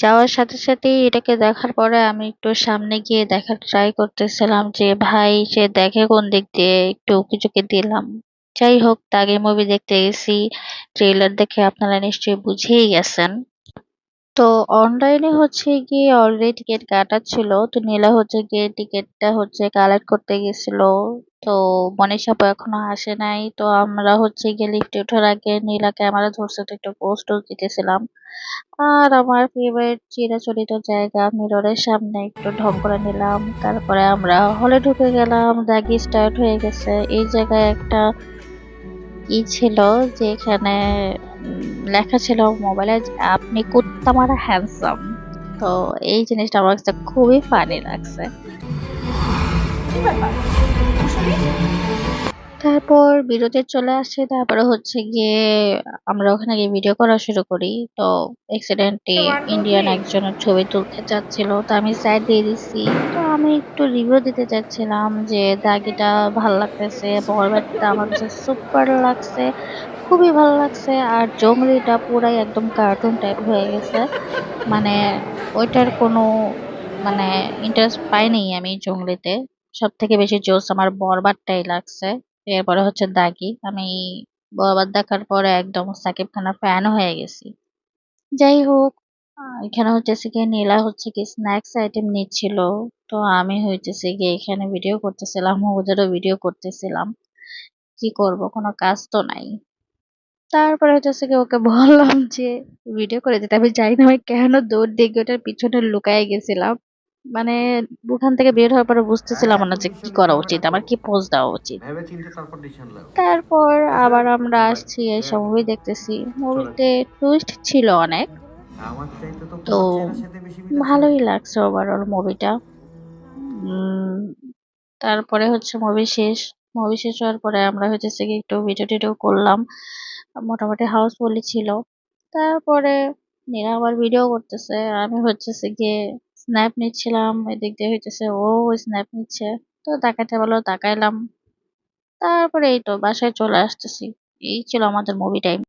যাওয়ার সাথে সাথেই এটাকে দেখার পরে আমি একটু সামনে গিয়ে দেখার ট্রাই করতেছিলাম যে ভাই সে দেখে কোন দিক দিয়ে, একটু উকি-ঝুঁকি দিলাম। যাই হোক, দাগি মুভি দেখতে গেছি। ট্রেলার দেখে আপনারা নিশ্চয়ই বুঝেই গেছেন। তো অনলাইনে হচ্ছে গিয়ে অলরেডি টিকিট কাটা ছিল। তো নীলা হচ্ছে গিয়ে টিকিটটা কালেক্ট করতে গেছিল। তো মনীষা আপু এখনো আসে নাই। তো আমরা হচ্ছে গিয়ে লিফটে ওঠার আগে নীলা ক্যামেরা ধরছে, তো একটু পোস্ট দিতেছিলাম। আর আমার ফেভারিট চিরাচরিত জায়গা মিররের সামনে একটু ঢং করে নিলাম। তারপরে আমরা হলে ঢুকে গেলাম। দাগি স্টার্ট হয়ে গেছে। এই জায়গায় একটা ছিল যেখানে লেখা ছিল মোবাইলে যে, আপনি কুত্তা মারা হ্যান্ডসাম। তো এই জিনিসটা আমার কাছে খুবই ফানি লাগছে। কি ব্যাপার? শুনি। তারপর বিরতি চলে আসে। তারপরে হচ্ছে গিয়ে আমরা ওখানে গিয়ে ভিডিও করা শুরু করি। তো অ্যাক্সিডেন্টলি 1 2 ইন্ডিয়ান 3 একজনের ছবি তুলতে চাচ্ছিল, তো আমি সাইড দিয়ে দিছি। তো আমি একটু রিভিউ দিতে চাচ্ছিলাম যে দাগিটা ভাল লাগতেছে, বরবাদটা আমার কাছে সুপার লাগছে, খুবই ভালো লাগছে। আর জংলিটা পুরাই একদম কার্টুন টাইপ হয়ে গেছে। মানে ওইটার কোনো মানে ইন্টারেস্ট পাইনি আমি জংলিতে। সব থেকে বেশি জোস আমার বরবাদটাই লাগছে। এরপরে হচ্ছে দাগি। আমি বরবাদ দেখার পরে একদম সাকিব খানের ফ্যান হয়ে গেছি। যাই হোক, এখানে হচ্ছে গিয়ে নীলা কি স্ন্যাক্স আইটেম নিচ্ছিল। তো আমি গিয়ে এখানে ভিডিও করতেছিলাম, ওদেরও ভিডিও করতেছিলাম। কি করব, কোনো কাজ তো নাই। তারপরে কি ওকে বললাম যে ভিডিও করে দিতে। আমি জানি না আমি কেন দৌড় দিয়ে গিয়ে ওটার পিছনে লুকায় গেছিলাম। মানে ওখান থেকে বের হওয়ার পরে হ্যাঁ, বুঝতেছিলাম না এত যে কিছু কি করা নিতে হবে উচিত, না তো। আমার কি পোজ দেওয়া উচিত। ভেবে চিন্তে তারপর ডিসিশন নাও। তারপর আচ্ছা, আবার আমরা ভাই, আসছি, এসব মুভি দেখতেছি। চলেন। মুভিতে টুইস্ট ছিল অনেক। আমার চাইতে তো তো তোমার চেহারার সাথে বেশি মিল আছে রে। ভালোই লাগছে ওভারঅল মুভিটা। উম তারপরে মুভি শেষ হওয়ার পরে আমরা কি একটু ভিডিও টিডিও করলাম। মোটামুটি হাউসফুলই ছিল। তারপরে নীরা আবার ভিডিও করতেছে, আমি গিয়ে স্ন্যাপ নিচ্ছিলাম। এদিক দিয়ে ও স্ন্যাপ নিচ্ছে। তো তাকাইতে বললো, তাকাইলাম। তারপরে এই তো বাসায় চলে আসতেছি। এই ছিল আমাদের মুভি টাইম।